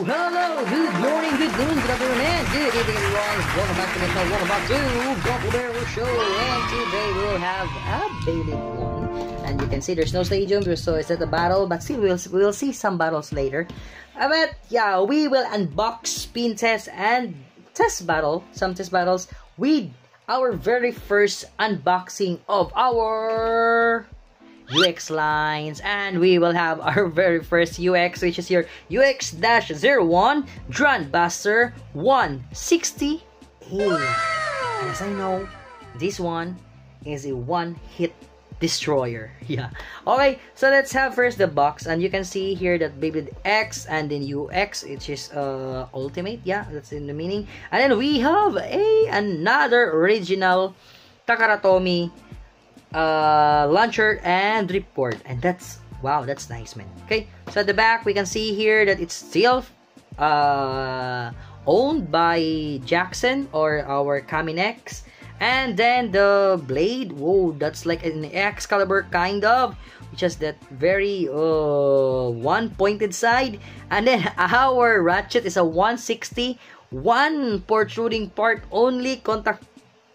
Hello, good morning, good noon, good afternoon, and good evening, everyone. Welcome back to the show. Welcome back to Guapo Bear Show. And today we'll have a Bailey one. And you can see there's no stadium, so it's not a battle, but still we'll see some battles later. But yeah, we will unbox spin test and some test battles with our very first unboxing of our UX lines, and we will have our very first UX, which is your UX-01 Grandmaster 160A. And as I know, this one is a one-hit destroyer. Yeah. Okay, so let's have first the box, and you can see here that Beyblade X and then UX, which is ultimate. Yeah, that's in the meaning. And then we have another original Takaratomi launcher and ripcord, and that's wow, that's nice, man. Okay, so at the back we can see here that it's still owned by Jackson or our Kaminex. And then the blade, whoa, that's like an Excalibur kind of, which has that very one pointed side. And then our ratchet is a 160, one protruding part only contact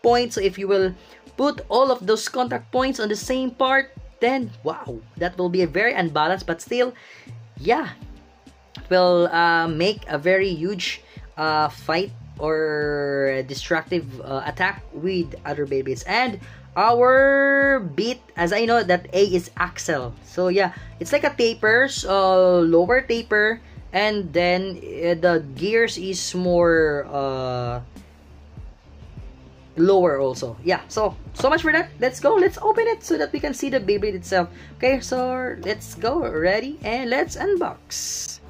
point. So if you will put all of those contact points on the same part, then wow, that will be a very unbalanced, but still, yeah, will make a very huge fight or destructive attack with other Beyblades. And our beat, as I know that A is axle, so yeah, it's like a tapers, lower taper, and then the gears is more lower also. Yeah, so much for that. Let's go, let's open it so that we can see the Beyblade itself. Okay, so let's go, ready, and let's unbox.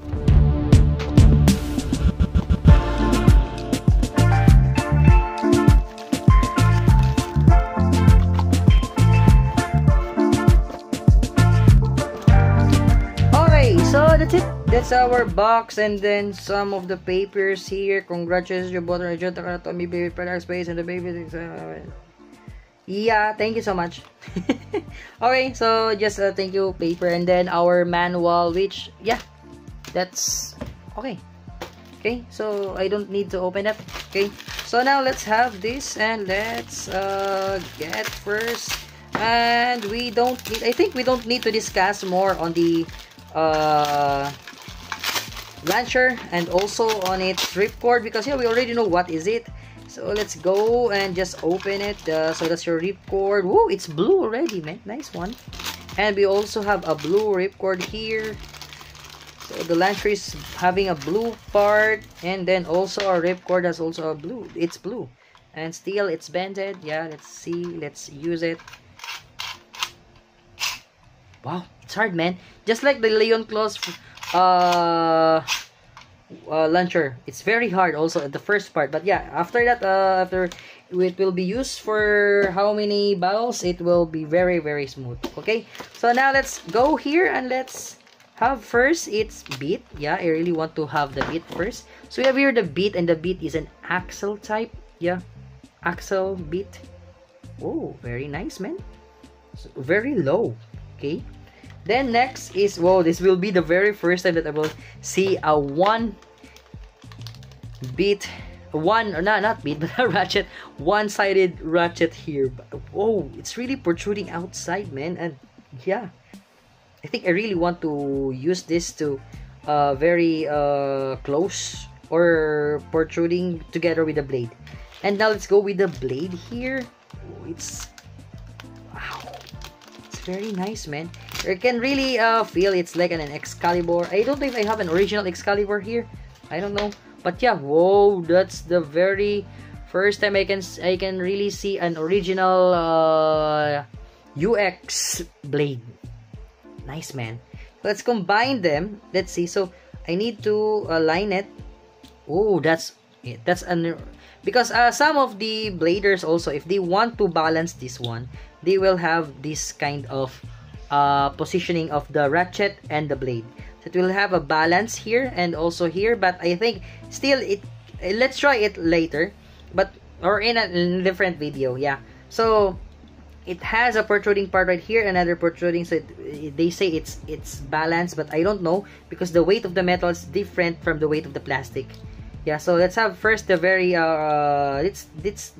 Okay, so that's it. That's our box, and then some of the papers here. Congratulations, you bought a Takaratomi Baby product space and the baby. Yeah, thank you so much. Okay, so just thank you paper, and then our manual, which yeah, that's okay. Okay, so I don't need to open that. Okay, so now let's have this, and let's get first. And we don't need, I think we don't need to discuss more on the launcher and also on its ripcord, because yeah, we already know what is it. So let's go and just open it. So that's your ripcord. Whoa, it's blue already, man. Nice one. And we also have a blue ripcord here. So the launcher is having a blue part, and then also our ripcord has also a blue. It's blue, and still it's bended. Yeah, let's see. Let's use it. Wow, it's hard, man. Just like the Leon Claws launcher, it's very hard also at the first part. But yeah, after that, after it will be used for how many battles, it will be very, very smooth. Okay, so now let's go here and let's have first its beat. Yeah, I really want to have the beat first. So we have here the beat, and the beat is an axle type. Yeah, axle beat. Oh, very nice, man. So, very low. Okay, then next is, whoa, this will be the very first time that I will see a not beat, but a ratchet, one-sided ratchet here. Whoa, it's really protruding outside, man. And yeah, I think I really want to use this to very close or protruding together with the blade. And now let's go with the blade here. Oh, it's wow, it's very nice, man. You can really feel it's like an Excalibur. I don't know if I have an original Excalibur here. I don't know, but yeah, whoa, that's the very first time I can really see an original UX blade. Nice, man. Let's combine them. Let's see. So I need to align it. Oh, that's it. That's an, because some of the bladers also, if they want to balance this one, they will have this kind of positioning of the ratchet and the blade. So it will have a balance here and also here, but I think still it, let's try it later, but or in a different video. Yeah, so it has a protruding part right here, another protruding, so they say it's balanced, but I don't know because the weight of the metal is different from the weight of the plastic. Yeah, so let's have first the very this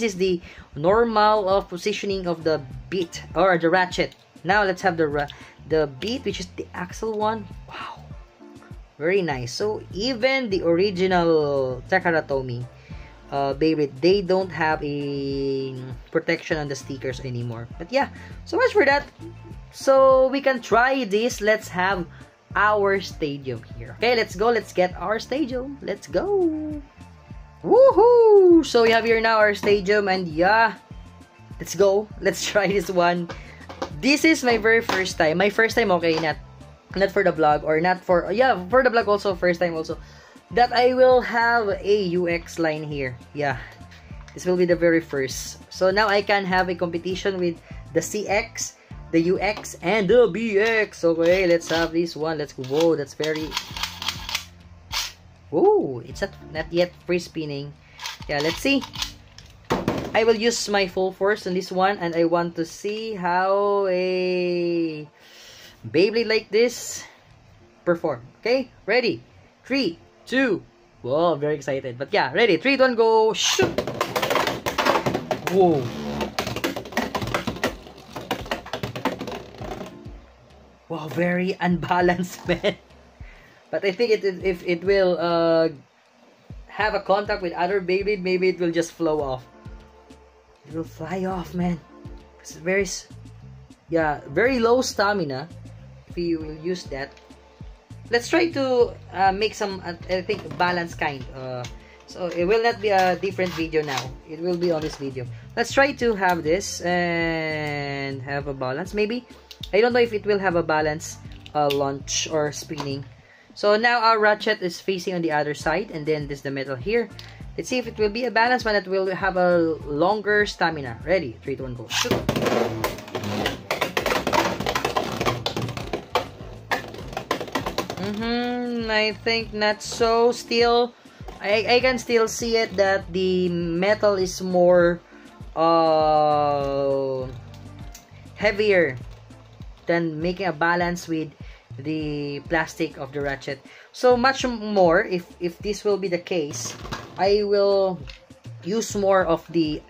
is the normal of positioning of the bit or the ratchet. Now let's have the beat, which is the axle one. Wow, very nice. So even the original Takara Tomy Beyblade, they don't have a protection on the stickers anymore. But yeah, so much for that. So we can try this. Let's have our stadium here. Okay, let's go. Let's get our stadium. Let's go. Woohoo! So we have here now our stadium, and yeah, let's go. Let's try this one. This is my very first time. My first time, okay, not for the vlog, or not for, yeah, for the vlog also, first time also, that I will have a UX line here. Yeah, this will be the very first. So now I can have a competition with the CX, the UX, and the BX. Okay, let's have this one. Let's go. Whoa, that's very... Whoa, it's not yet free spinning. Yeah, let's see. I will use my full force on this one, and I want to see how a Beyblade like this perform. Okay, ready? 3, 2. Whoa, very excited. But yeah, ready? 3, 2, 1, go! Shoot! Whoa! Wow, very unbalanced, man. But I think if it will have a contact with other Beyblade, maybe it will just flow off. It will fly off, man. It's very, yeah, very low stamina. If you will use that, let's try to make some, I think, balance kind. So it will not be a different video now. It will be on this video. Let's try to have this and have a balance. Maybe, I don't know if it will have a balance, launch or spinning. So now our ratchet is facing on the other side, and then this is the metal here. Let's see if it will be a balanced one that will have a longer stamina. Ready? 3, 2, 1, go. Shoot! I think not so. Still, I can still see it that the metal is more heavier than making a balance with the plastic of the ratchet. So much more, if this will be the case, I will use more of the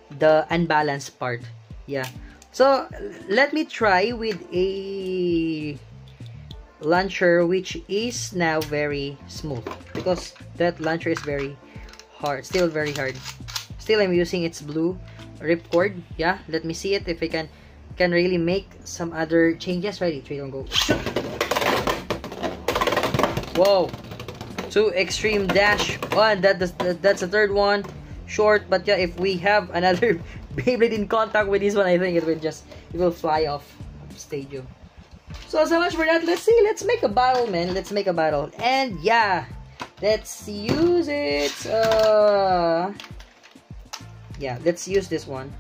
unbalanced part. Yeah. So let me try with a launcher which is now very smooth, because that launcher is very hard, still very hard. Still, I'm using its blue ripcord. Yeah, let me see it if I can really make some other changes. Ready? 3, 2, 1, go. Whoa, 2 extreme dash. One, that's the third one. Short, but yeah, if we have another Beyblade in contact with this one, I think it will fly off the stadium. So much for that. Let's see. Let's make a battle, man. Let's make a battle. And yeah, let's use it. Yeah, let's use this one.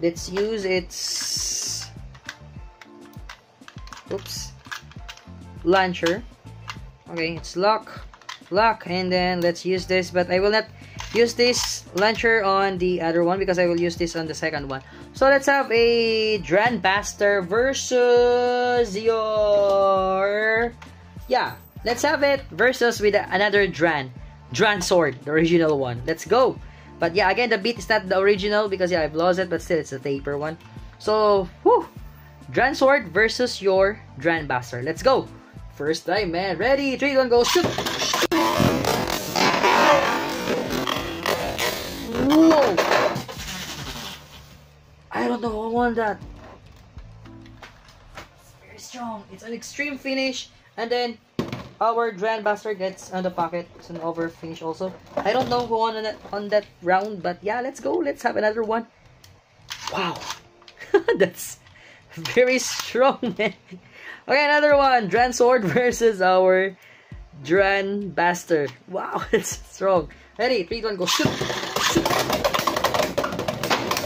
Let's use its launcher. Okay, it's lock, and then let's use this, but I will not use this launcher on the other one because I will use this on the second one. So let's have a Dran Buster versus your, yeah, let's have it versus with another Dran Sword, the original one. Let's go. But yeah, again, the beat is not the original because yeah, I've lost it, but still it's a taper one. So whew, Dran Sword versus your Dran Buster. Let's go. First time, man. Ready? 3, 2, 1, go. Shoot! Whoa! I don't know who won that. Very strong. It's an extreme finish. And then our Dran Buster gets on the pocket. It's an over finish also. I don't know who won on that round, but yeah, let's go. Let's have another one. Wow. That's very strong, man. Okay, another one. Dran Sword versus our Dran Buster. Wow, it's strong. Ready? 3, 2, 1, go. Shoot! Shoot!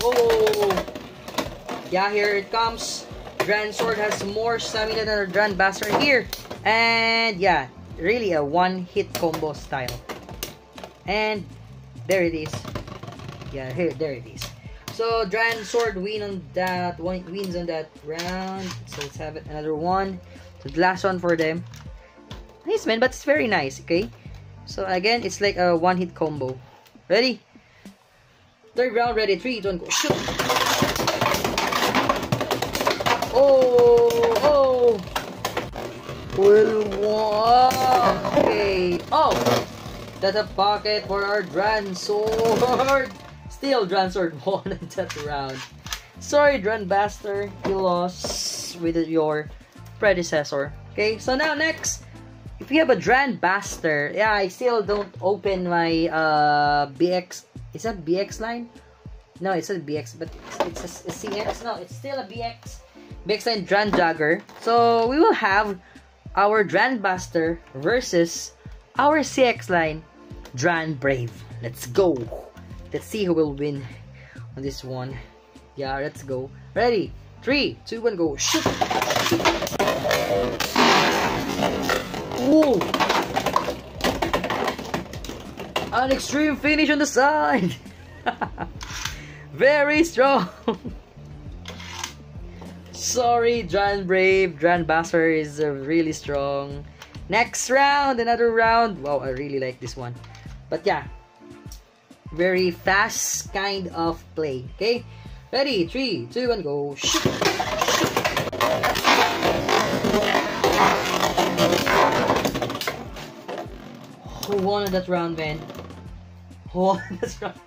Oh! Yeah, here it comes. Dran Sword has more stamina than our Dran Buster here. And yeah, really a one-hit combo style. And there it is. Yeah, there it is. So Dran Sword wins on that round. So let's have it another one. So the last one for them. Nice, man, but it's very nice. Okay. So again, it's like a one-hit combo. Ready? Third round, ready. 3, 2, 1, go. Shoot! Oh! Well, wow. Okay. Oh! That's a pocket for our Dran Sword. Still, Dran Sword won in that round. Sorry, Dran Bastard. You lost with your predecessor. Okay, so now next. If you have a Dran Bastard, yeah, I still don't open my BX. Is that BX line? No, it's not BX, but it's a CX. No, it's still a BX. BX line Dran Jagger. So we will have our Dran Bastard versus our CX line Dran Brave. Let's go. Let's see who will win on this one. Yeah, let's go. Ready? 3, 2, 1, go. Shoot! Whoa! An extreme finish on the side. Very strong. Sorry, Dran Brave. Dran Bastard is really strong. Next round, another round. Wow, I really like this one. But yeah, very fast kind of play. Okay, ready? 3, 2, 1, go. Shoot! Who won that round, man? Who won that round?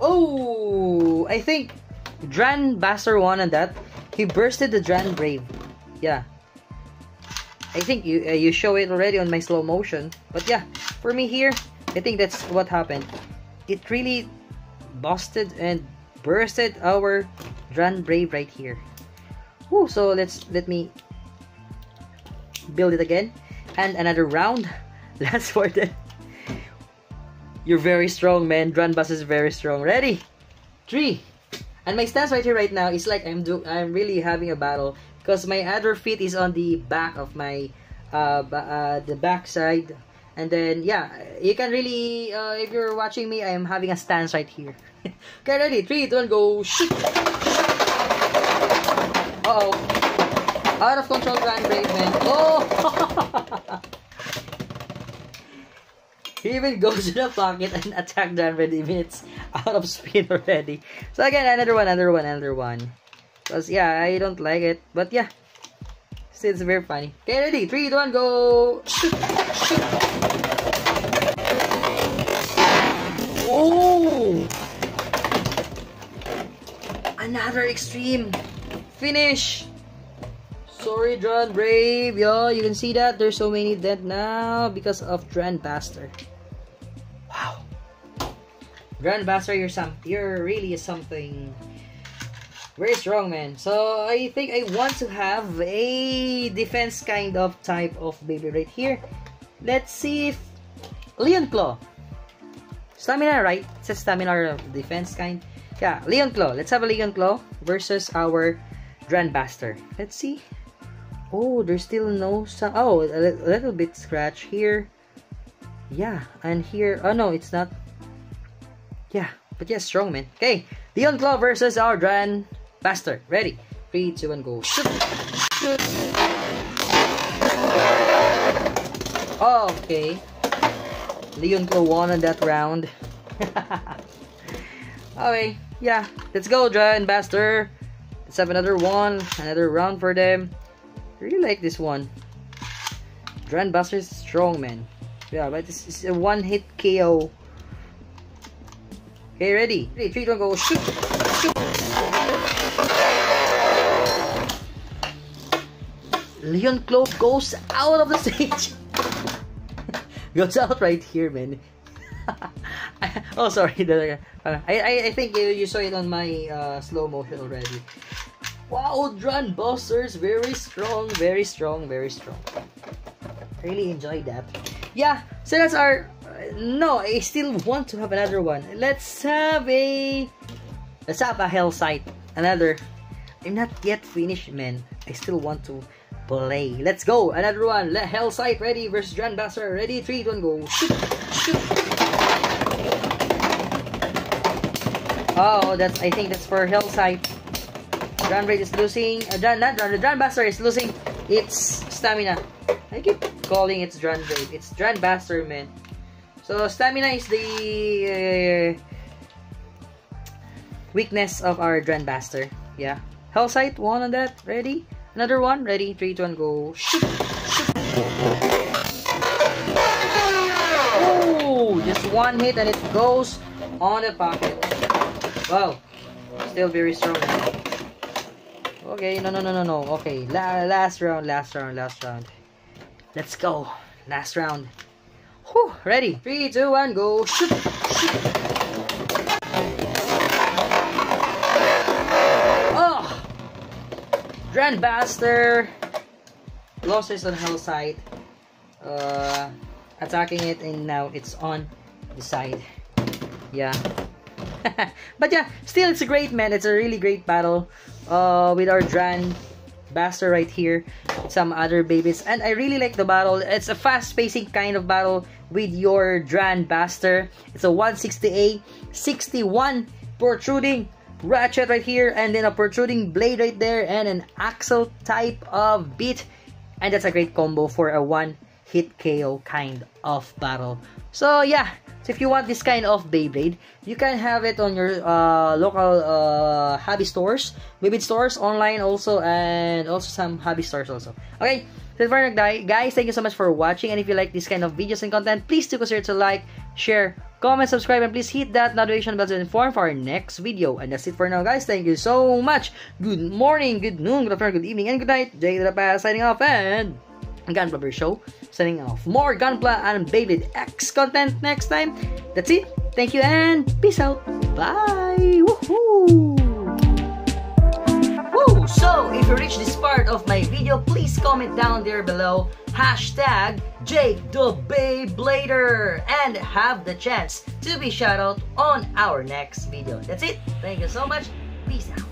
Oh, I think Dran Bastard won on that. He bursted the Dran Brave. Yeah, I think you show it already on my slow motion. But yeah, for me here, I think that's what happened. It really busted and bursted our Dran Brave right here. Woo, so let me build it again. And another round. Last for the. You're very strong, man. Dran Bastard is very strong. Ready? 3. And my stance right here right now is like I'm really having a battle because my other feet is on the back of my the back side. And then yeah, you can really if you're watching me, I'm having a stance right here. Okay, ready? 3, 2, 1, go. Shoot! Uh-oh. Out of control, Dran Brave, man. Oh! He even goes to the pocket and attack Dran Brave even it's out of spin already. So again, another one. Because yeah, I don't like it. But yeah, still it's very funny. Okay, ready? 3, 2, 1, go! Shoot! Shoot! Oh! Another extreme finish. Sorry, Dran Brave. Yo, you can see that there's so many dead now because of Dran Bastard. Wow, Dran Bastard, you're really something very strong, man. So I think I want to have a defense kind of type of baby right here. Let's see if Leon Claw. Stamina, right? It says stamina or defense kind. Yeah, Leon Claw. Let's have a Leon Claw versus our Dran Bastard. Let's see. Oh, there's still no some. Oh, a little bit scratch here. Yeah, and here. Oh no, it's not. Yeah, but yeah, strong, man. Okay, Leon Claw versus our Dran Bastard. Ready? 3, 2, 1, go. Shoot! Shoot! Okay. Leon Claw won on that round. Okay, yeah. Let's go, Dran Bastard. Let's have another round for them. I really like this one. Dran Bastard is strong, man. Yeah, but this is a one-hit KO. Okay, ready? 3, 2, 1, go. Shoot! Shoot! Leon Claw goes out of the stage. Goes out right here, man. Oh, sorry. I think you saw it on my slow motion already. Wow, Dran Busters, very strong, very strong, very strong. Really enjoyed that. Yeah, so that's our. No, I still want to have another one. Let's have a Hell Sight. Another. I'm not yet finished, man. I still want to play. Let's go, another one. Hell Sight ready versus Dran Bastard. Ready, 3, 2, 1, go. Shoot, shoot. Oh, I think that's for Hellside. Drunblade is losing. The Drunbuster is losing its stamina. I keep calling it Drunblade. It's Drunbuster, man. So stamina is the weakness of our Drunbuster. Yeah. Hellside, one on that. Ready? Another one. Ready? 3, 2, 1, go. Shoot! Shoot! Oh! Just one hit and it goes on the pocket. Wow. Still very strong. Okay, no. Okay, last round. Let's go. Last round. Whew, ready? 3, 2, 1, go. Shoot! Shoot! Oh! Drunbuster losses on Hellside. Attacking it, and now it's on the side. Yeah. But yeah, still it's a great, man. It's a really great battle with our Drunbuster right here, some other babies, and I really like the battle. It's a fast-pacing kind of battle with your Drunbuster. It's a 160A, 61 protruding ratchet right here, and then a protruding blade right there, and an axle type of beat, and that's a great combo for a one-hit KO kind of battle. So yeah, so if you want this kind of Beyblade, you can have it on your local hobby stores, Beyblade stores, online also, and also some hobby stores also. Okay, so for now, guys, thank you so much for watching, and if you like this kind of videos and content, please do consider to like, share, comment, subscribe, and please hit that notification bell to inform for our next video. And that's it for now, guys. Thank you so much. Good morning, good noon, good afternoon, good evening, and good night. Jay the Past signing off, and Gunpla Show signing off. More Gunpla and Beyblade X content next time. That's it. Thank you and peace out. Bye. Woohoo! Woo! So, if you reach this part of my video, please comment down there below hashtag Jake the Beyblader and have the chance to be shout out on our next video. That's it. Thank you so much. Peace out.